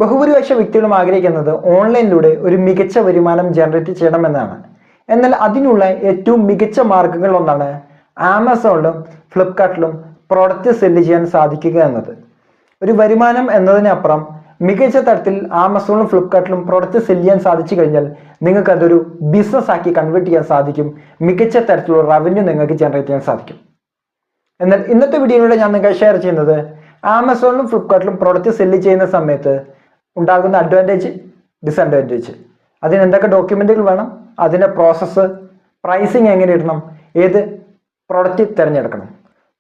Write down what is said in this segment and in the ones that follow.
ബഹുഭൂരിപക്ഷ വ്യക്തികളും ആഗ്രഹിക്കുന്നത് ഓൺലൈനിലൂടെ ഒരു മികച്ച വരുമാനം ജനറേറ്റ് ചെയ്യണമെന്നാണ്. എന്നാൽ അതിനുള്ള ഏറ്റവും മികച്ച മാർഗങ്ങൾ ഒന്നാണ് ആമസോണിലും ഫ്ലിപ്കാർട്ടിലും പ്രോഡക്റ്റ് സെല്ല് ചെയ്യാൻ സാധിക്കുക എന്നത്. ഒരു വരുമാനം എന്നതിനപ്പുറം മികച്ച തരത്തിൽ ആമസോണിലും ഫ്ലിപ്കാർട്ടിലും പ്രോഡക്റ്റ് സെല്ല് ചെയ്യാൻ സാധിച്ചു കഴിഞ്ഞാൽ നിങ്ങൾക്ക് അതൊരു ബിസിനസ് ആക്കി കൺവേർട്ട് ചെയ്യാൻ സാധിക്കും. മികച്ച തരത്തിലുള്ള റവന്യൂ നിങ്ങൾക്ക് ജനറേറ്റ് ചെയ്യാൻ സാധിക്കും. എന്നാൽ ഇന്നത്തെ വീഡിയോയിലൂടെ ഞാൻ നിങ്ങൾക്ക് ഷെയർ ചെയ്യുന്നത് ആമസോണിലും ഫ്ലിപ്കാർട്ടിലും പ്രോഡക്റ്റ് സെല്ല് ചെയ്യുന്ന സമയത്ത് ഉണ്ടാകുന്ന അഡ്വാൻറ്റേജ്, ഡിസഡ്വാൻറ്റേജ്, അതിന് എന്തൊക്കെ ഡോക്യുമെന്റുകൾ വേണം, അതിൻ്റെ പ്രോസസ്സ്, പ്രൈസിങ് എങ്ങനെ ഇടണം, ഏത് പ്രോഡക്റ്റ് തിരഞ്ഞെടുക്കണം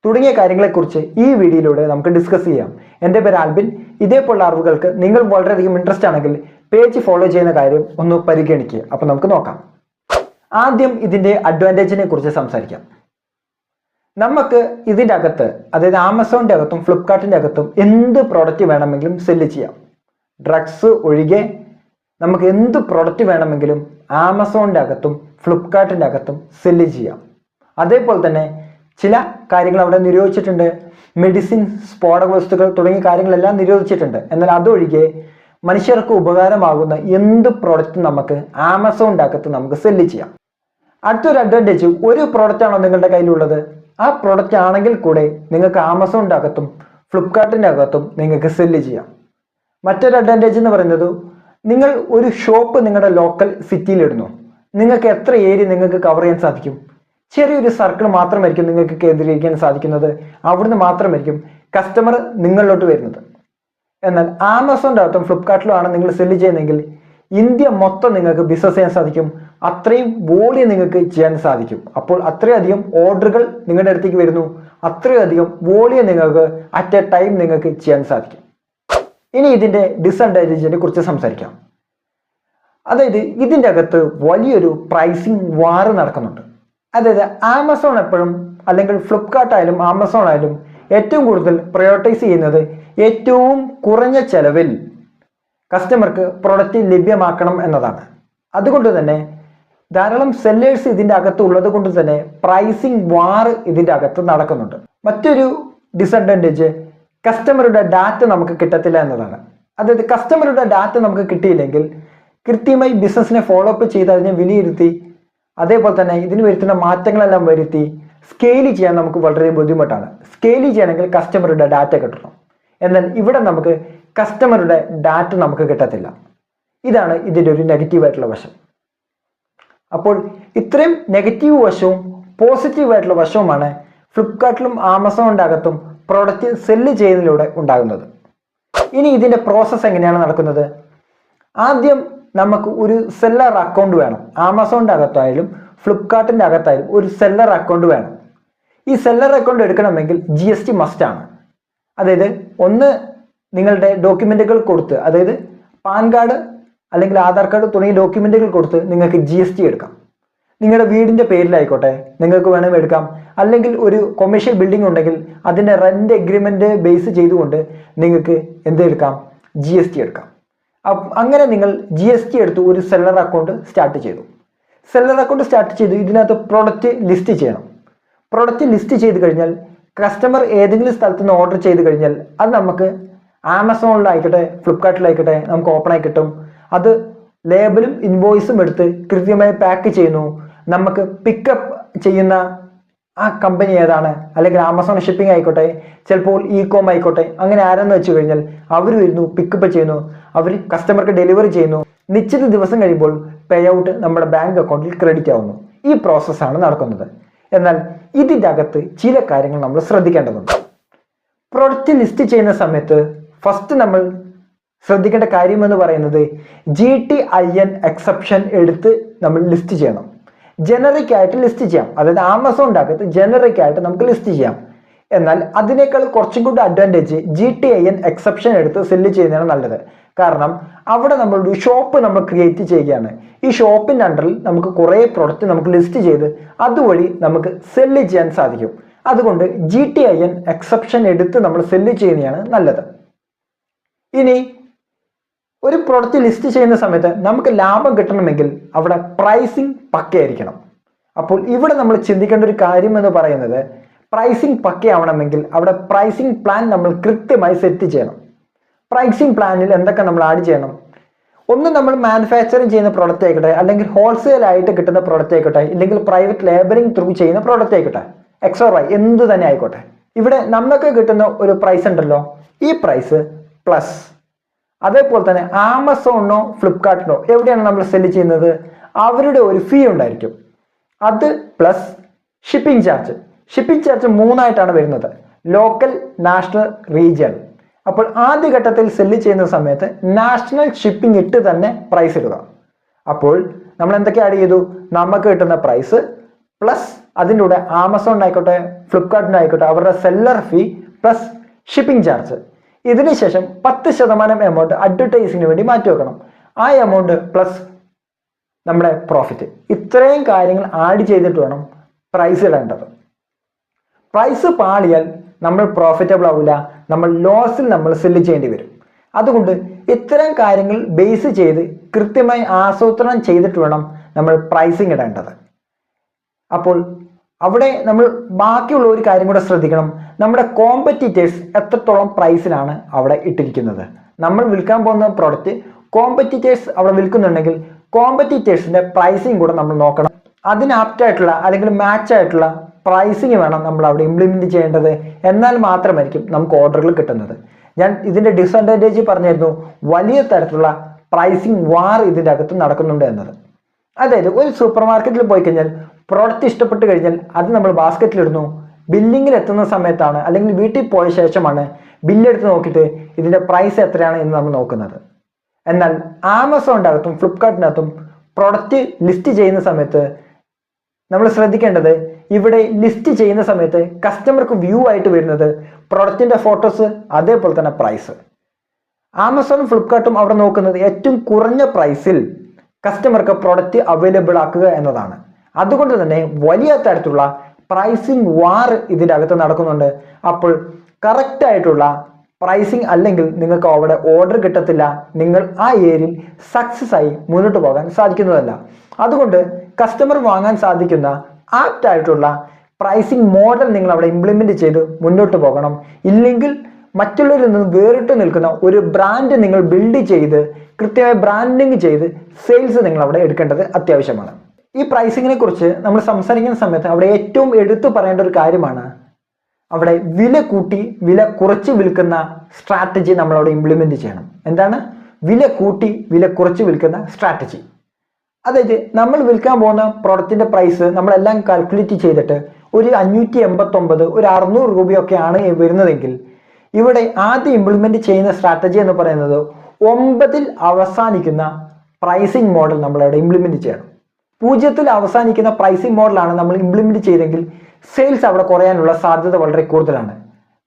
തുടങ്ങിയ കാര്യങ്ങളെക്കുറിച്ച് ഈ വീഡിയോയിലൂടെ നമുക്ക് ഡിസ്കസ് ചെയ്യാം. എൻ്റെ പേര് ആൽബിൻ. ഇതേപോലുള്ള അറിവുകൾക്ക് നിങ്ങൾ വളരെയധികം ഇൻട്രസ്റ്റ് ആണെങ്കിൽ പേജ് ഫോളോ ചെയ്യുന്ന കാര്യം ഒന്ന് പരിഗണിക്കുക. അപ്പോൾ നമുക്ക് നോക്കാം. ആദ്യം ഇതിൻ്റെ അഡ്വാൻറ്റേജിനെ കുറിച്ച് സംസാരിക്കാം. നമുക്ക് ഇതിൻ്റെ അകത്ത്, അതായത് ആമസോണിൻ്റെ അകത്തും ഫ്ലിപ്കാർട്ടിൻ്റെ അകത്തും എന്ത് പ്രോഡക്റ്റ് വേണമെങ്കിലും സെല്ല് ചെയ്യാം. ഡ്രഗ്സ് ഒഴികെ നമുക്ക് എന്ത് പ്രോഡക്റ്റ് വേണമെങ്കിലും ആമസോണിൻ്റെ അകത്തും ഫ്ലിപ്കാർട്ടിൻ്റെ അകത്തും സെല്ല് ചെയ്യാം. അതേപോലെ തന്നെ ചില കാര്യങ്ങൾ അവിടെ നിരോധിച്ചിട്ടുണ്ട്. മെഡിസിൻ, സ്ഫോടക വസ്തുക്കൾ തുടങ്ങിയ കാര്യങ്ങളെല്ലാം നിരോധിച്ചിട്ടുണ്ട്. എന്നാൽ അതൊഴികെ മനുഷ്യർക്ക് ഉപകാരമാകുന്ന എന്ത് പ്രോഡക്റ്റും നമുക്ക് ആമസോണിൻ്റെ അകത്ത് നമുക്ക് സെല്ല് ചെയ്യാം. അടുത്തൊരു അഡ്വാൻറ്റേജ്, ഒരു പ്രോഡക്റ്റ് ആണോ നിങ്ങളുടെ കയ്യിലുള്ളത്, ആ പ്രോഡക്റ്റ് ആണെങ്കിൽ കൂടെ നിങ്ങൾക്ക് ആമസോണിൻ്റെ അകത്തും ഫ്ലിപ്കാർട്ടിൻ്റെ അകത്തും നിങ്ങൾക്ക് സെല്ല് ചെയ്യാം. മറ്റൊരു അഡ്വാൻറ്റേജ് എന്ന് പറയുന്നത്, നിങ്ങൾ ഒരു ഷോപ്പ് നിങ്ങളുടെ ലോക്കൽ സിറ്റിയിൽ ഇടുന്നു, നിങ്ങൾക്ക് എത്ര ഏരിയ നിങ്ങൾക്ക് കവർ ചെയ്യാൻ സാധിക്കും? ചെറിയൊരു സർക്കിൾ മാത്രമായിരിക്കും നിങ്ങൾക്ക് കേന്ദ്രീകരിക്കാൻ സാധിക്കുന്നത്. അവിടുന്ന് മാത്രമായിരിക്കും കസ്റ്റമർ നിങ്ങളിലോട്ട് വരുന്നത്. എന്നാൽ ആമസോണിൻ്റെ അകത്തും ഫ്ലിപ്കാർട്ടിലും ആണ് നിങ്ങൾ സെല്ല് ചെയ്യുന്നതെങ്കിൽ ഇന്ത്യ മൊത്തം നിങ്ങൾക്ക് ബിസിനസ് ചെയ്യാൻ സാധിക്കും. അത്രയും വോളിയം നിങ്ങൾക്ക് ചെയ്യാൻ സാധിക്കും. അപ്പോൾ അത്രയധികം ഓർഡറുകൾ നിങ്ങളുടെ അടുത്തേക്ക് വരുന്നു, അത്രയധികം വോളിയം നിങ്ങൾക്ക് അറ്റ് എ ടൈം നിങ്ങൾക്ക് ചെയ്യാൻ സാധിക്കും. ഇനി ഇതിൻ്റെ ഡിസഡ്വാൻറ്റേജിനെ കുറിച്ച് സംസാരിക്കാം. അതായത് ഇതിൻ്റെ അകത്ത് വലിയൊരു പ്രൈസിങ് വാർ നടക്കുന്നുണ്ട്. അതായത് ആമസോൺ എപ്പോഴും, അല്ലെങ്കിൽ ഫ്ലിപ്കാർട്ട് ആയാലും ആമസോൺ ആയാലും ഏറ്റവും കൂടുതൽ പ്രയോറിറ്റൈസ് ചെയ്യുന്നത് ഏറ്റവും കുറഞ്ഞ ചെലവിൽ കസ്റ്റമർക്ക് പ്രൊഡക്റ്റ് ലഭ്യമാക്കണം എന്നതാണ്. അതുകൊണ്ട് തന്നെ ധാരാളം സെല്ലേഴ്സ് ഇതിൻ്റെ അകത്ത് ഉള്ളത് കൊണ്ട് തന്നെ പ്രൈസിങ് വാർ ഇതിൻ്റെ അകത്ത് നടക്കുന്നുണ്ട്. മറ്റൊരു ഡിസഡ്വാൻറ്റേജ്, കസ്റ്റമറുടെ ഡാറ്റ നമുക്ക് കിട്ടത്തില്ല എന്നതാണ്. അതായത് കസ്റ്റമറുടെ ഡാറ്റ നമുക്ക് കിട്ടിയില്ലെങ്കിൽ കൃത്യമായി ബിസിനസ്സിനെ ഫോളോ അപ്പ് ചെയ്ത് അതിനെ വിലയിരുത്തി അതേപോലെ തന്നെ ഇതിന് വരുത്തുന്ന മാറ്റങ്ങളെല്ലാം വരുത്തി സ്കെയിൽ ചെയ്യാൻ നമുക്ക് വളരെ ബുദ്ധിമുട്ടാണ്. സ്കെയിൽ ചെയ്യണമെങ്കിൽ കസ്റ്റമറുടെ ഡാറ്റ കിട്ടണം. എന്നാൽ ഇവിടെ നമുക്ക് കസ്റ്റമറുടെ ഡാറ്റ നമുക്ക് കിട്ടത്തില്ല. ഇതാണ് ഇതിൻ്റെ ഒരു നെഗറ്റീവായിട്ടുള്ള വശം. അപ്പോൾ ഇത്രയും നെഗറ്റീവ് വശവും പോസിറ്റീവായിട്ടുള്ള വശവുമാണ് ഫ്ലിപ്കാർട്ടിലും ആമസോണിൻ്റെ അകത്തും പ്രോഡക്റ്റ് സെല്ല് ചെയ്യുന്നതിലൂടെ ഉണ്ടാകുന്നത്. ഇനി ഇതിൻ്റെ പ്രോസസ്സ് എങ്ങനെയാണ് നടക്കുന്നത്? ആദ്യം നമുക്ക് ഒരു സെല്ലർ അക്കൗണ്ട് വേണം. ആമസോണിൻ്റെ അകത്തായാലും ഫ്ലിപ്കാർട്ടിൻ്റെ അകത്തായാലും ഒരു സെല്ലർ അക്കൗണ്ട് വേണം. ഈ സെല്ലർ അക്കൗണ്ട് എടുക്കണമെങ്കിൽ GST മസ്റ്റാണ്. അതായത് ഒന്ന് നിങ്ങളുടെ ഡോക്യുമെൻറ്റുകൾ കൊടുത്ത്, അതായത് പാൻ കാർഡ് അല്ലെങ്കിൽ ആധാർ കാർഡ് തുടങ്ങിയ ഡോക്യുമെൻറ്റുകൾ കൊടുത്ത് നിങ്ങൾക്ക് GST എടുക്കാം. നിങ്ങളുടെ വീടിൻ്റെ പേരിലായിക്കോട്ടെ നിങ്ങൾക്ക് വേണമെങ്കിൽ എടുക്കാം. അല്ലെങ്കിൽ ഒരു കൊമേഴ്ഷ്യൽ ബിൽഡിംഗ് ഉണ്ടെങ്കിൽ അതിൻ്റെ റെൻ്റ് എഗ്രിമെൻ്റ് ബേസ് ചെയ്തുകൊണ്ട് നിങ്ങൾക്ക് എന്തെടുക്കാം? GST എടുക്കാം. അങ്ങനെ നിങ്ങൾ GST എടുത്ത് ഒരു സെല്ലർ അക്കൗണ്ട് സ്റ്റാർട്ട് ചെയ്തു. സെല്ലർ അക്കൗണ്ട് സ്റ്റാർട്ട് ചെയ്തു ഇതിനകത്ത് പ്രോഡക്റ്റ് ലിസ്റ്റ് ചെയ്യണം. പ്രോഡക്റ്റ് ലിസ്റ്റ് ചെയ്ത് കഴിഞ്ഞാൽ കസ്റ്റമർ ഏതെങ്കിലും സ്ഥലത്ത് നിന്ന് ഓർഡർ ചെയ്ത് കഴിഞ്ഞാൽ അത് നമുക്ക് ആമസോണിലായിക്കോട്ടെ ഫ്ലിപ്കാർട്ടിലായിക്കോട്ടെ നമുക്ക് ഓപ്പണായി കിട്ടും. അത് ലേബലും ഇൻവോയ്സും എടുത്ത് കൃത്യമായി പാക്ക് ചെയ്യുന്നു. നമുക്ക് പിക്കപ്പ് ചെയ്യുന്ന ആ കമ്പനി ഏതാണ്, അല്ലെങ്കിൽ ആമസോൺ ഷിപ്പിംഗ് ആയിക്കോട്ടെ, ചിലപ്പോൾ ഇ-കോം ആയിക്കോട്ടെ, അങ്ങനെ ആരെന്ന് വെച്ച് കഴിഞ്ഞാൽ അവർ വരുന്നു, പിക്കപ്പ് ചെയ്യുന്നു, അവർ കസ്റ്റമർക്ക് ഡെലിവറി ചെയ്യുന്നു. നിശ്ചിത ദിവസം കഴിയുമ്പോൾ പേ ഔട്ട് നമ്മുടെ ബാങ്ക് അക്കൗണ്ടിൽ ക്രെഡിറ്റ് ആവുന്നു. ഈ പ്രോസസ്സാണ് നടക്കുന്നത്. എന്നാൽ ഇതിൻ്റെ അകത്ത് ചില കാര്യങ്ങൾ നമ്മൾ ശ്രദ്ധിക്കേണ്ടതുണ്ട്. പ്രൊഡക്റ്റ് ലിസ്റ്റ് ചെയ്യുന്ന സമയത്ത് ഫസ്റ്റ് നമ്മൾ ശ്രദ്ധിക്കേണ്ട കാര്യം എന്ന് പറയുന്നത് GTIN എക്സെപ്ഷൻ എടുത്ത് നമ്മൾ ലിസ്റ്റ് ചെയ്യണം. ജനറിക് ആയിട്ട് ലിസ്റ്റ് ചെയ്യാം. അതായത് ആമസോണിൻ്റെ അകത്ത് ജനറിക് ആയിട്ട് നമുക്ക് ലിസ്റ്റ് ചെയ്യാം. എന്നാൽ അതിനേക്കാൾ കുറച്ചും കൂടി അഡ്വാൻറ്റേജ് GTIN എക്സെപ്ഷൻ എടുത്ത് സെല്ല് ചെയ്യുന്നതാണ് നല്ലത്. കാരണം അവിടെ നമ്മളൊരു ഷോപ്പ് നമ്മൾ ക്രിയേറ്റ് ചെയ്യുകയാണ്. ഈ ഷോപ്പിൻ്റെ അണ്ടറിൽ നമുക്ക് കുറേ പ്രോഡക്റ്റ് നമുക്ക് ലിസ്റ്റ് ചെയ്ത് അതുവഴി നമുക്ക് സെല്ല് ചെയ്യാൻ സാധിക്കും. അതുകൊണ്ട് GTIN എക്സെപ്ഷൻ എടുത്ത് നമ്മൾ സെല്ല് ചെയ്യുന്നതാണ് നല്ലത്. ഇനി ഒരു പ്രോഡക്റ്റ് ലിസ്റ്റ് ചെയ്യുന്ന സമയത്ത് നമുക്ക് ലാഭം കിട്ടണമെങ്കിൽ അവിടെ പ്രൈസിങ് പക്കയായിരിക്കണം. അപ്പോൾ ഇവിടെ നമ്മൾ ചിന്തിക്കേണ്ട ഒരു കാര്യം എന്ന് പറയുന്നത്, പ്രൈസിങ് പക്കയാവണമെങ്കിൽ അവിടെ പ്രൈസിങ് പ്ലാൻ നമ്മൾ കൃത്യമായി സെറ്റ് ചെയ്യണം. പ്രൈസിങ് പ്ലാനിൽ എന്തൊക്കെ നമ്മൾ ആഡ് ചെയ്യണം? ഒന്ന്, നമ്മൾ മാനുഫാക്ചറിങ് ചെയ്യുന്ന പ്രോഡക്റ്റ് ആയിക്കോട്ടെ, അല്ലെങ്കിൽ ഹോൾസെയിൽ ആയിട്ട് കിട്ടുന്ന പ്രോഡക്റ്റ് ആയിക്കോട്ടെ, ഇല്ലെങ്കിൽ പ്രൈവറ്റ് ലേബറിംഗ് ത്രൂ ചെയ്യുന്ന പ്രോഡക്റ്റ് ആയിക്കോട്ടെ, XOY എന്ത് തന്നെ ആയിക്കോട്ടെ, ഇവിടെ നമുക്ക് കിട്ടുന്ന ഒരു പ്രൈസ് ഉണ്ടല്ലോ, ഈ പ്രൈസ് പ്ലസ് അതേപോലെ തന്നെ ആമസോണിനോ ഫ്ലിപ്കാർട്ടിനോ എവിടെയാണ് നമ്മൾ സെല് ചെയ്യുന്നത്, അവരുടെ ഒരു ഫീ ഉണ്ടായിരിക്കും, അത് plus shipping charge. Shipping charge 3 ആയിട്ടാണ് വരുന്നത്, ലോക്കൽ, നാഷണൽ, റീജിയൻ. അപ്പോൾ ആദ്യഘട്ടത്തിൽ സെല്ല് ചെയ്യുന്ന സമയത്ത് നാഷണൽ ഷിപ്പിംഗ് ഇട്ട് തന്നെ പ്രൈസ് ഇടുക. അപ്പോൾ നമ്മൾ എന്തൊക്കെ ആഡ് ചെയ്തു? നമുക്ക് കിട്ടുന്ന പ്രൈസ് പ്ലസ് അതിൻ്റെ കൂടെ ആമസോണിനായിക്കോട്ടെ ഫ്ലിപ്കാർട്ടിനായിക്കോട്ടെ അവരുടെ സെല്ലർ ഫീ പ്ലസ് ഷിപ്പിംഗ് ചാർജ്. ഇതിനുശേഷം 10% എമൗണ്ട് അഡ്വർടൈസിങ്ങിന് വേണ്ടി മാറ്റി വെക്കണം. ആ എമൗണ്ട് പ്ലസ് നമ്മുടെ പ്രോഫിറ്റ്. ഇത്രയും കാര്യങ്ങൾ ആഡ് ചെയ്തിട്ട് വേണം പ്രൈസ് ഇടേണ്ടത്. പ്രൈസ് പാളിയാൽ നമ്മൾ പ്രോഫിറ്റബിൾ ആവില്ല, നമ്മൾ ലോസിൽ നമ്മൾ സെല്ല് ചെയ്യേണ്ടി വരും. അതുകൊണ്ട് ഇത്തരം കാര്യങ്ങൾ ബേസ് ചെയ്ത് കൃത്യമായി ആസൂത്രണം ചെയ്തിട്ട് വേണം നമ്മൾ പ്രൈസിങ് ഇടേണ്ടത്. അപ്പോൾ അവിടെ നമ്മൾ ബാക്കിയുള്ള ഒരു കാര്യം കൂടെ ശ്രദ്ധിക്കണം, നമ്മുടെ കോമ്പറ്റീറ്റേഴ്സ് എത്രത്തോളം പ്രൈസിലാണ് അവിടെ ഇട്ടിരിക്കുന്നത്. നമ്മൾ വിൽക്കാൻ പോകുന്ന പ്രോഡക്റ്റ് കോമ്പറ്റീറ്റേഴ്സ് അവിടെ വിൽക്കുന്നുണ്ടെങ്കിൽ കോമ്പറ്റീറ്റേഴ്സിന്റെ പ്രൈസിങ് കൂടെ നമ്മൾ നോക്കണം. അതിന് ആപ്റ്റായിട്ടുള്ള അല്ലെങ്കിൽ മാച്ച് ആയിട്ടുള്ള പ്രൈസിങ് വേണം നമ്മൾ അവിടെ ഇംപ്ലിമെന്റ് ചെയ്യേണ്ടത്. എന്നാൽ മാത്രമായിരിക്കും നമുക്ക് ഓർഡറുകൾ കിട്ടുന്നത്. ഞാൻ ഇതിന്റെ ഡിസഡ്വാൻറ്റേജ് പറഞ്ഞിരുന്നു, വലിയ തരത്തിലുള്ള പ്രൈസിങ് വാർ ഇതിൻ്റെ അകത്ത് നടക്കുന്നുണ്ട് എന്നത്. അതായത് ഒരു സൂപ്പർ മാർക്കറ്റിൽ പോയി കഴിഞ്ഞാൽ പ്രോഡക്റ്റ് ഇഷ്ടപ്പെട്ട് കഴിഞ്ഞാൽ അത് നമ്മൾ ബാസ്ക്കറ്റിലിടുന്നു, ബില്ലിങ്ങിൽ എത്തുന്ന സമയത്താണ് അല്ലെങ്കിൽ വീട്ടിൽ പോയ ശേഷമാണ് ബില്ലെടുത്ത് നോക്കിയിട്ട് ഇതിന്റെ പ്രൈസ് എത്രയാണ് എന്ന് നമ്മൾ നോക്കുന്നത്. എന്നാൽ ആമസോണിൻ്റെ അകത്തും ഫ്ലിപ്കാർട്ടിനകത്തും പ്രൊഡക്റ്റ് ലിസ്റ്റ് ചെയ്യുന്ന സമയത്ത് നമ്മൾ ശ്രദ്ധിക്കേണ്ടത്, ഇവിടെ ലിസ്റ്റ് ചെയ്യുന്ന സമയത്ത് കസ്റ്റമർക്ക് വ്യൂ ആയിട്ട് വരുന്നത് പ്രൊഡക്റ്റിന്റെ ഫോട്ടോസ്, അതേപോലെ തന്നെ പ്രൈസ്. ആമസോണും ഫ്ലിപ്കാർട്ടും അവിടെ നോക്കുന്നത് ഏറ്റവും കുറഞ്ഞ പ്രൈസിൽ കസ്റ്റമർക്ക് പ്രൊഡക്റ്റ് അവൈലബിൾ ആക്കുക എന്നതാണ്. അതുകൊണ്ട് തന്നെ വലിയ തരത്തിലുള്ള പ്രൈസിങ് വാർ ഇതിൻ്റെ അകത്ത് നടക്കുന്നുണ്ട്. അപ്പോൾ കറക്റ്റ് ആയിട്ടുള്ള പ്രൈസിങ് അല്ലെങ്കിൽ നിങ്ങൾക്ക് അവിടെ ഓർഡർ കിട്ടത്തില്ല, നിങ്ങൾ ആ ഏരിയയിൽ സക്സസ് ആയി മുന്നോട്ട് പോകാൻ സാധിക്കുന്നതല്ല. അതുകൊണ്ട് കസ്റ്റമർ വാങ്ങാൻ സാധിക്കുന്ന ആപ്റ്റ് ആയിട്ടുള്ള പ്രൈസിങ് മോഡൽ നിങ്ങൾ അവിടെ ഇംപ്ലിമെന്റ് ചെയ്ത് മുന്നോട്ട് പോകണം. ഇല്ലെങ്കിൽ മറ്റുള്ളവരിൽ നിന്ന് വേറിട്ട് നിൽക്കുന്ന ഒരു ബ്രാൻഡ് നിങ്ങൾ ബിൽഡ് ചെയ്ത് കൃത്യമായി ബ്രാൻഡിങ് ചെയ്ത് സെയിൽസ് നിങ്ങൾ അവിടെ എടുക്കേണ്ടത് അത്യാവശ്യമാണ്. ഈ പ്രൈസിങ്ങിനെ കുറിച്ച് നമ്മൾ സംസാരിക്കുന്ന സമയത്ത് അവിടെ ഏറ്റവും എടുത്തു പറയേണ്ട ഒരു കാര്യമാണ്, അവിടെ വില കൂട്ടി വില കുറച്ച് വിൽക്കുന്ന സ്ട്രാറ്റജി നമ്മൾ അവിടെ ഇംപ്ലിമെന്റ് ചെയ്യണം. എന്താണ് വില കൂട്ടി വില കുറച്ച് വിൽക്കുന്ന സ്ട്രാറ്റജി? അതായത് നമ്മൾ വിൽക്കാൻ പോകുന്ന പ്രോഡക്റ്റിന്റെ പ്രൈസ് നമ്മളെല്ലാം കാൽക്കുലേറ്റ് ചെയ്തിട്ട് ഒരു 589 ഒരു 600 രൂപയൊക്കെയാണ് വരുന്നതെങ്കിൽ ഇവിടെ ആദ്യം ഇംപ്ലിമെന്റ് ചെയ്യുന്ന സ്ട്രാറ്റജി എന്ന് പറയുന്നത് 9ൽ അവസാനിക്കുന്ന പ്രൈസിങ് മോഡൽ നമ്മൾ അവിടെ ഇംപ്ലിമെന്റ് ചെയ്യണം. 0ൽ അവസാനിക്കുന്ന പ്രൈസിങ് മോഡലാണ് നമ്മൾ ഇംപ്ലിമെന്റ് ചെയ്തെങ്കിൽ സെയിൽസ് അവിടെ കുറയാനുള്ള സാധ്യത വളരെ കൂടുതലാണ്.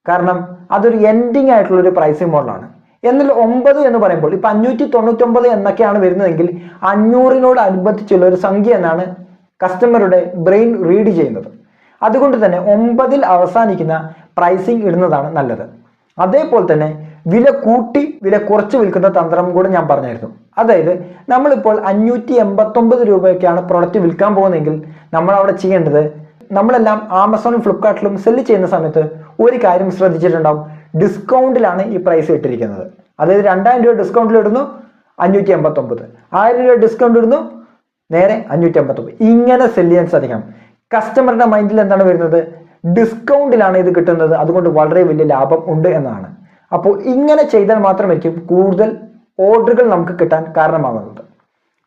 കാരണം അതൊരു എൻഡിങ് ആയിട്ടുള്ള ഒരു പ്രൈസിങ് മോഡലാണ്. എന്നാൽ 9 എന്ന് പറയുമ്പോൾ ഇപ്പൊ 599 എന്നൊക്കെയാണ് വരുന്നതെങ്കിൽ 500 അനുബന്ധിച്ചുള്ള ഒരു സംഖ്യ എന്നാണ് കസ്റ്റമറുടെ ബ്രെയിൻ റീഡ് ചെയ്യുന്നത്. അതുകൊണ്ട് തന്നെ 9ൽ അവസാനിക്കുന്ന പ്രൈസിങ് ഇടുന്നതാണ് നല്ലത്. അതേപോലെ തന്നെ വില കൂട്ടി വില കുറച്ച് വിൽക്കുന്ന തന്ത്രം കൂടെ ഞാൻ പറഞ്ഞായിരുന്നു. അതായത് നമ്മളിപ്പോൾ 589 രൂപയൊക്കെയാണ് പ്രൊഡക്റ്റ് വിൽക്കാൻ പോകുന്നതെങ്കിൽ നമ്മൾ അവിടെ ചെയ്യേണ്ടത്, നമ്മളെല്ലാം ആമസോണും ഫ്ലിപ്കാർട്ടിലും സെല്ല് ചെയ്യുന്ന സമയത്ത് ഒരു കാര്യം ശ്രദ്ധിച്ചിട്ടുണ്ടാവും, ഡിസ്കൗണ്ടിലാണ് ഈ പ്രൈസ് ഇട്ടിരിക്കുന്നത്. അതായത് 2000 രൂപ ഡിസ്കൗണ്ടിൽ ഇടുന്നു 589, 1000 രൂപ ഡിസ്കൗണ്ട് ഇടുന്നു നേരെ 589. ഇങ്ങനെ സെല്ല് ചെയ്യാൻ സാധിക്കണം. കസ്റ്റമറുടെ മൈൻഡിൽ എന്താണ് വരുന്നത്, ഡിസ്കൗണ്ടിലാണ് ഇത് കിട്ടുന്നത്, അതുകൊണ്ട് വളരെ വലിയ ലാഭം ഉണ്ട് എന്നാണ്. അപ്പോൾ ഇങ്ങനെ ചെയ്താൽ മാത്രമായിരിക്കും കൂടുതൽ ഓർഡറുകൾ നമുക്ക് കിട്ടാൻ കാരണമാകുന്നത്.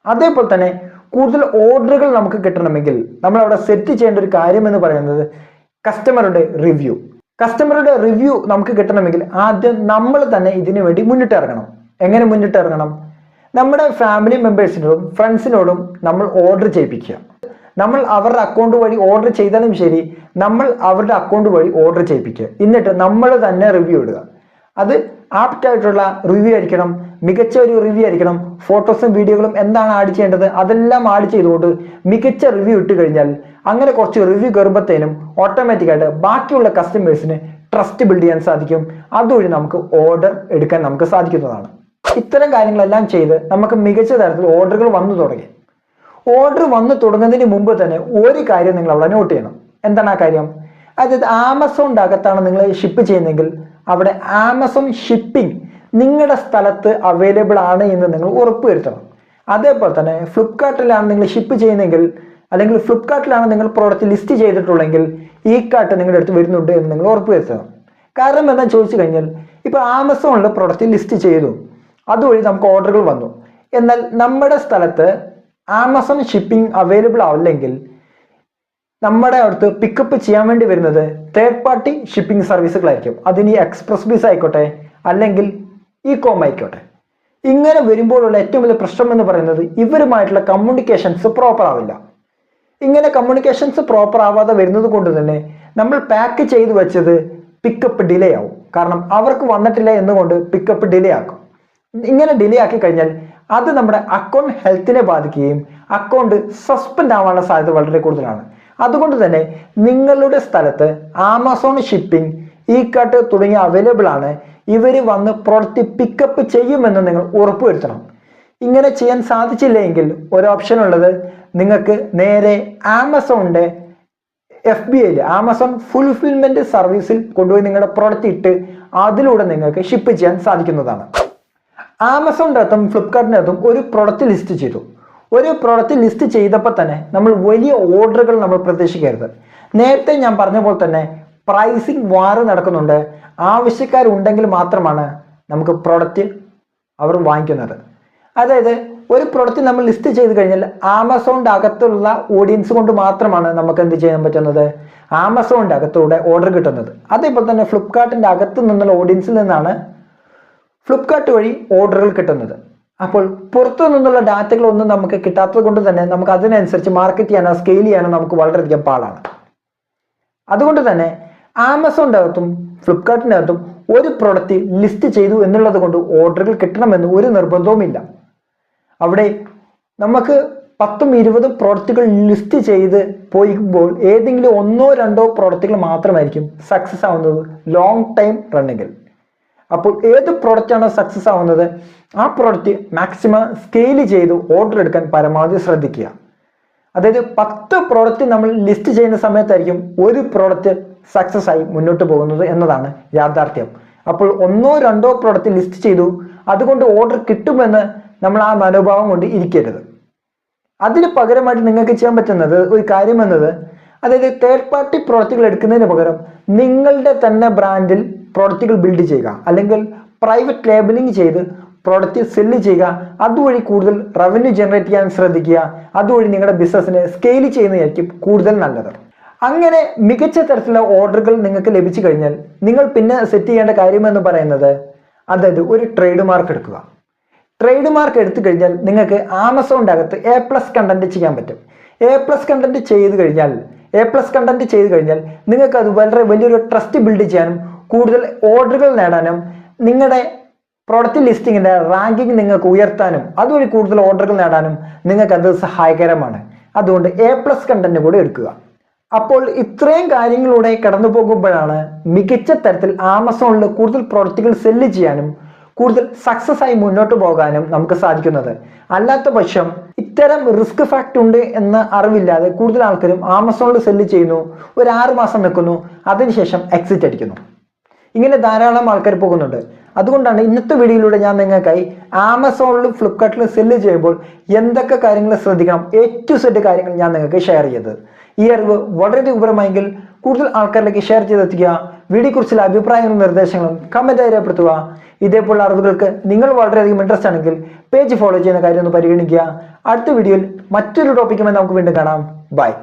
അതേപോലെ തന്നെ കൂടുതൽ ഓർഡറുകൾ നമുക്ക് കിട്ടണമെങ്കിൽ നമ്മൾ അവിടെ സെറ്റ് ചെയ്യേണ്ട ഒരു കാര്യം എന്ന് പറയുന്നത് കസ്റ്റമറുടെ റിവ്യൂ. കസ്റ്റമറുടെ റിവ്യൂ നമുക്ക് കിട്ടണമെങ്കിൽ ആദ്യം നമ്മൾ തന്നെ ഇതിനു വേണ്ടി മുന്നിട്ടിറങ്ങണം. എങ്ങനെ മുന്നിട്ടിറങ്ങണം? നമ്മുടെ ഫാമിലി മെമ്പേഴ്സിനോടും ഫ്രണ്ട്സിനോടും നമ്മൾ ഓർഡർ ചെയ്യിപ്പിക്കുക. നമ്മൾ അവരുടെ അക്കൗണ്ട് വഴി ഓർഡർ ചെയ്താലും ശരി, നമ്മൾ അവരുടെ അക്കൗണ്ട് വഴി ഓർഡർ ചെയ്യിപ്പിക്കുക. എന്നിട്ട് നമ്മൾ തന്നെ റിവ്യൂ ഇടുക. അത് ആപ്റ്റ് ആയിട്ടുള്ള റിവ്യൂ ആയിരിക്കണം, മികച്ച ഒരു റിവ്യൂ ആയിരിക്കണം. ഫോട്ടോസും വീഡിയോകളും എന്താണ് ആഡ് ചെയ്യേണ്ടത് അതെല്ലാം ആഡ് ചെയ്തുകൊണ്ട് മികച്ച റിവ്യൂ ഇട്ട് കഴിഞ്ഞാൽ അങ്ങനെ കുറച്ച് റിവ്യൂ കയറുമ്പോഴത്തേനും ഓട്ടോമാറ്റിക്കായിട്ട് ബാക്കിയുള്ള കസ്റ്റമേഴ്സിന് ട്രസ്റ്റ് ബിൽഡ് ചെയ്യാൻ സാധിക്കും. അതുവഴി നമുക്ക് ഓർഡർ എടുക്കാൻ നമുക്ക് സാധിക്കുന്നതാണ്. ഇത്തരം കാര്യങ്ങളെല്ലാം ചെയ്ത് നമുക്ക് മികച്ച തരത്തിൽ ഓർഡറുകൾ വന്നു തുടങ്ങി. ഓർഡർ വന്നു തുടങ്ങുന്നതിന് മുമ്പ് തന്നെ ഒരു കാര്യം നിങ്ങൾ അവിടെ നോട്ട് ചെയ്യണം. എന്താണ് ആ കാര്യം? അതായത് ആമസോണിൻ്റെ അകത്താണ് നിങ്ങൾ ഷിപ്പ് ചെയ്യുന്നതെങ്കിൽ അവിടെ ആമസോൺ ഷിപ്പിംഗ് നിങ്ങളുടെ സ്ഥലത്ത് അവൈലബിൾ ആണ് എന്ന് നിങ്ങൾ ഉറപ്പുവരുത്തണം. അതേപോലെ തന്നെ ഫ്ലിപ്കാർട്ടിലാണ് നിങ്ങൾ ഷിപ്പ് ചെയ്യുന്നതെങ്കിൽ അല്ലെങ്കിൽ ഫ്ലിപ്കാർട്ടിലാണ് നിങ്ങൾ പ്രോഡക്റ്റ് ലിസ്റ്റ് ചെയ്തിട്ടുള്ളെങ്കിൽ ഈ കാർട്ട് നിങ്ങളുടെ അടുത്ത് വരുന്നുണ്ട് എന്ന് നിങ്ങൾ ഉറപ്പുവരുത്തണം. കാരണം എന്താ ചോദിച്ചു കഴിഞ്ഞാൽ ഇപ്പോൾ ആമസോണിൽ പ്രോഡക്റ്റ് ലിസ്റ്റ് ചെയ്തു, അതുവഴി നമുക്ക് ഓർഡറുകൾ വന്നു. എന്നാൽ നമ്മുടെ സ്ഥലത്ത് ആമസോൺ ഷിപ്പിംഗ് അവൈലബിൾ ആവില്ലെങ്കിൽ നമ്മുടെ അടുത്ത് പിക്കപ്പ് ചെയ്യാൻ വേണ്ടി വരുന്നത് തേർഡ് പാർട്ടി ഷിപ്പിംഗ് സർവീസുകളായിരിക്കും. അതിന് എക്സ്പ്രസ് ബീസ് ആയിക്കോട്ടെ അല്ലെങ്കിൽ ഇ-കോം ആയിക്കോട്ടെ. ഇങ്ങനെ വരുമ്പോഴുള്ള ഏറ്റവും വലിയ പ്രശ്നം എന്ന് പറയുന്നത് ഇവരുമായിട്ടുള്ള കമ്മ്യൂണിക്കേഷൻസ് പ്രോപ്പർ ആവില്ല. ഇങ്ങനെ കമ്മ്യൂണിക്കേഷൻസ് പ്രോപ്പർ ആവാതെ വരുന്നത് കൊണ്ട് തന്നെ നമ്മൾ പാക്ക് ചെയ്ത് വെച്ചത് പിക്കപ്പ് ഡിലേ ആവും. കാരണം അവർക്ക് വന്നിട്ടില്ല എന്നുകൊണ്ട് പിക്കപ്പ് ഡിലേ ആക്കും. ഇങ്ങനെ ഡിലേ ആക്കി കഴിഞ്ഞാൽ അത് നമ്മുടെ അക്കൗണ്ട് ഹെൽത്തിനെ ബാധിക്കുകയും അക്കൗണ്ട് സസ്പെൻഡ് ആവാനുള്ള സാധ്യത വളരെ കൂടുതലാണ്. അതുകൊണ്ട് തന്നെ നിങ്ങളുടെ സ്ഥലത്ത് ആമസോൺ ഷിപ്പിംഗ്, ഇ-കാർട്ട് തുടങ്ങിയ അവൈലബിൾ ആണ്. ഇവർ വന്ന് പ്രോഡക്റ്റ് പിക്കപ്പ് ചെയ്യുമെന്ന് നിങ്ങൾ ഉറപ്പുവരുത്തണം. ഇങ്ങനെ ചെയ്യാൻ സാധിച്ചില്ലെങ്കിൽ ഒരു ഓപ്ഷൻ ഉള്ളത്, നിങ്ങൾക്ക് നേരെ ആമസോണിന്റെ FBAയിൽ ആമസോൺ ഫുൾഫിൽമെന്റ് സർവീസിൽ കൊണ്ടുപോയി നിങ്ങളുടെ പ്രോഡക്റ്റ് ഇട്ട് അതിലൂടെ നിങ്ങൾക്ക് ഷിപ്പ് ചെയ്യാൻ സാധിക്കുന്നതാണ്. ആമസോണിൻ്റെ അകത്തും ഫ്ലിപ്കാർട്ടിൻ്റെ അകത്തും ഒരു പ്രോഡക്റ്റ് ലിസ്റ്റ് ചെയ്തു. ഒരു പ്രോഡക്റ്റ് ലിസ്റ്റ് ചെയ്തപ്പോൾ തന്നെ നമ്മൾ വലിയ ഓർഡറുകൾ നമ്മൾ പ്രതീക്ഷിക്കരുത്. നേരത്തെ ഞാൻ പറഞ്ഞ പോലെ തന്നെ പ്രൈസിങ് വാർ നടക്കുന്നുണ്ട്. ആവശ്യക്കാരുണ്ടെങ്കിൽ മാത്രമാണ് നമുക്ക് പ്രോഡക്റ്റ് അവർ വാങ്ങിക്കുന്നത്. അതായത് ഒരു പ്രോഡക്റ്റ് നമ്മൾ ലിസ്റ്റ് ചെയ്ത് കഴിഞ്ഞാൽ ആമസോണിൻ്റെ അകത്തുള്ള ഓഡിയൻസ് കൊണ്ട് മാത്രമാണ് നമുക്ക് എന്ത് ചെയ്യാൻ പറ്റുന്നത്, ആമസോണിൻ്റെ അകത്തൂടെ ഓർഡർ കിട്ടുന്നത്. അതേപോലെ തന്നെ ഫ്ലിപ്കാർട്ടിൻ്റെ അകത്തു നിന്നുള്ള ഓഡിയൻസിൽ നിന്നാണ് ഫ്ലിപ്കാർട്ട് വഴി ഓർഡറുകൾ കിട്ടുന്നത്. അപ്പോൾ പുറത്തു നിന്നുള്ള ഡാറ്റകളൊന്നും നമുക്ക് കിട്ടാത്തത് കൊണ്ട് തന്നെ നമുക്ക് അതിനനുസരിച്ച് മാർക്കറ്റ് ചെയ്യാനോ സ്കെയിൽ ചെയ്യാനോ നമുക്ക് വളരെയധികം പാടാണ്. അതുകൊണ്ട് തന്നെ ആമസോണിൻ്റെ അകത്തും ഫ്ലിപ്കാർട്ടിൻ്റെ അകത്തും ഒരു പ്രോഡക്റ്റ് ലിസ്റ്റ് ചെയ്തു എന്നുള്ളത് കൊണ്ട് ഓർഡറുകൾ കിട്ടണമെന്ന് ഒരു നിർബന്ധവുമില്ല. അവിടെ നമുക്ക് 10-20 പ്രോഡക്റ്റുകൾ ലിസ്റ്റ് ചെയ്ത് പോയിക്കുമ്പോൾ ഏതെങ്കിലും 1-2 പ്രോഡക്റ്റുകൾ മാത്രമായിരിക്കും സക്സസ് ആവുന്നത് ലോങ് ടൈം റണ്ണിങ്ങിൽ. അപ്പോൾ ഏത് പ്രോഡക്റ്റാണോ സക്സസ് ആവുന്നത് ആ പ്രോഡക്റ്റ് മാക്സിമം സ്കെയിൽ ചെയ്ത് ഓർഡർ എടുക്കാൻ പരമാവധി ശ്രദ്ധിക്കുക. അതായത് 10 പ്രോഡക്റ്റ് നമ്മൾ ലിസ്റ്റ് ചെയ്യുന്ന സമയത്തായിരിക്കും ഒരു പ്രോഡക്റ്റ് സക്സസ് ആയി മുന്നോട്ട് പോകുന്നത് എന്നതാണ് യാഥാർത്ഥ്യം. അപ്പോൾ 1-2 പ്രോഡക്റ്റ് ലിസ്റ്റ് ചെയ്തു അതുകൊണ്ട് ഓർഡർ കിട്ടുമെന്ന് നമ്മൾ ആ മനോഭാവം കൊണ്ട് ഇരിക്കരുത്. അതിന് പകരമായിട്ട് നിങ്ങൾക്ക് ചെയ്യാൻ പറ്റുന്നത് ഒരു കാര്യം എന്നത്, അതായത് തേർഡ് പാർട്ടി പ്രോഡക്റ്റുകൾ എടുക്കുന്നതിന് പകരം നിങ്ങളുടെ തന്നെ ബ്രാൻഡിൽ പ്രോഡക്റ്റുകൾ ബിൽഡ് ചെയ്യുക, അല്ലെങ്കിൽ പ്രൈവറ്റ് ലേബലിംഗ് ചെയ്ത് പ്രോഡക്റ്റ് സെല്ല് ചെയ്യുക. അതുവഴി കൂടുതൽ റവന്യൂ ജനറേറ്റ് ചെയ്യാൻ ശ്രദ്ധിക്കുക. അതുവഴി നിങ്ങളുടെ ബിസിനസ്സിനെ സ്കെയിൽ ചെയ്യുന്നതായിരിക്കും കൂടുതൽ നല്ലത്. അങ്ങനെ മികച്ച തരത്തിലുള്ള ഓർഡറുകൾ നിങ്ങൾക്ക് ലഭിച്ചു കഴിഞ്ഞാൽ നിങ്ങൾ പിന്നെ സെറ്റ് ചെയ്യേണ്ട കാര്യം എന്ന് പറയുന്നത്, അതായത് ഒരു ട്രേഡ് മാർക്ക് എടുക്കുക. ട്രേഡ് മാർക്ക് എടുത്തു കഴിഞ്ഞാൽ നിങ്ങൾക്ക് ആമസോണിൻ്റെ അകത്ത് A+ കണ്ടന്റ് ചെയ്യാൻ പറ്റും. A+ കണ്ടന്റ് ചെയ്ത് കഴിഞ്ഞാൽ നിങ്ങൾക്ക് അത് വളരെ വലിയൊരു ട്രസ്റ്റ് ബിൽഡ് ചെയ്യാനും കൂടുതൽ ഓർഡറുകൾ നേടാനും നിങ്ങളുടെ പ്രോഡക്റ്റ് ലിസ്റ്റിങ്ങിന്റെ റാങ്കിങ് നിങ്ങൾക്ക് ഉയർത്താനും അതുവഴി കൂടുതൽ ഓർഡറുകൾ നേടാനും നിങ്ങൾക്ക് അത് സഹായകരമാണ്. അതുകൊണ്ട് A+ കണ്ടന്റ് കൂടി എടുക്കുക. അപ്പോൾ ഇത്രയും കാര്യങ്ങളിലൂടെ കടന്നു പോകുമ്പോഴാണ് മികച്ച തരത്തിൽ ആമസോണിൽ കൂടുതൽ പ്രോഡക്റ്റുകൾ സെല്ല് ചെയ്യാനും കൂടുതൽ സക്സസ് ആയി മുന്നോട്ട് പോകാനും നമുക്ക് സാധിക്കുന്നത്. അല്ലാത്ത പക്ഷം ഇത്തരം റിസ്ക് ഫാക്ട് ഉണ്ട് എന്ന അറിവില്ലാതെ കൂടുതൽ ആൾക്കാരും ആമസോണിൽ സെല്ല് ചെയ്യുന്നു, ഒരു 6 മാസം നിൽക്കുന്നു, അതിനുശേഷം എക്സിറ്റ് അടിക്കുന്നു. ഇങ്ങനെ ധാരാളം ആൾക്കാർ പോകുന്നുണ്ട്. അതുകൊണ്ടാണ് ഇന്നത്തെ വീഡിയോയിലൂടെ ഞാൻ നിങ്ങൾക്കായി ആമസോണിലും ഫ്ലിപ്കാർട്ടിലും സെല്ല് ചെയ്യുമ്പോൾ എന്തൊക്കെ കാര്യങ്ങൾ ശ്രദ്ധിക്കണം, A to Z കാര്യങ്ങൾ ഞാൻ നിങ്ങൾക്ക് ഷെയർ ചെയ്തത്. ഈ അറിവ് വളരെ ഉപകാരമായെങ്കിൽ കൂടുതൽ ആൾക്കാരിലേക്ക് ഷെയർ ചെയ്തെത്തിക്കുക. വീഡിയോയെക്കുറിച്ചുള്ള അഭിപ്രായങ്ങളും നിർദ്ദേശങ്ങളും കമന്റായി രേഖപ്പെടുത്തുക. ഇതേപോലുള്ള അറിവുകൾക്ക് നിങ്ങൾ വളരെയധികം ഇൻട്രസ്റ്റ് ആണെങ്കിൽ പേജ് ഫോളോ ചെയ്യുന്ന കാര്യം ഒന്ന് പരിഗണിക്കുക. അടുത്ത വീഡിയോയിൽ മറ്റൊരു ടോപ്പിക്കുമായി നമുക്ക് വീണ്ടും കാണാം. ബൈ.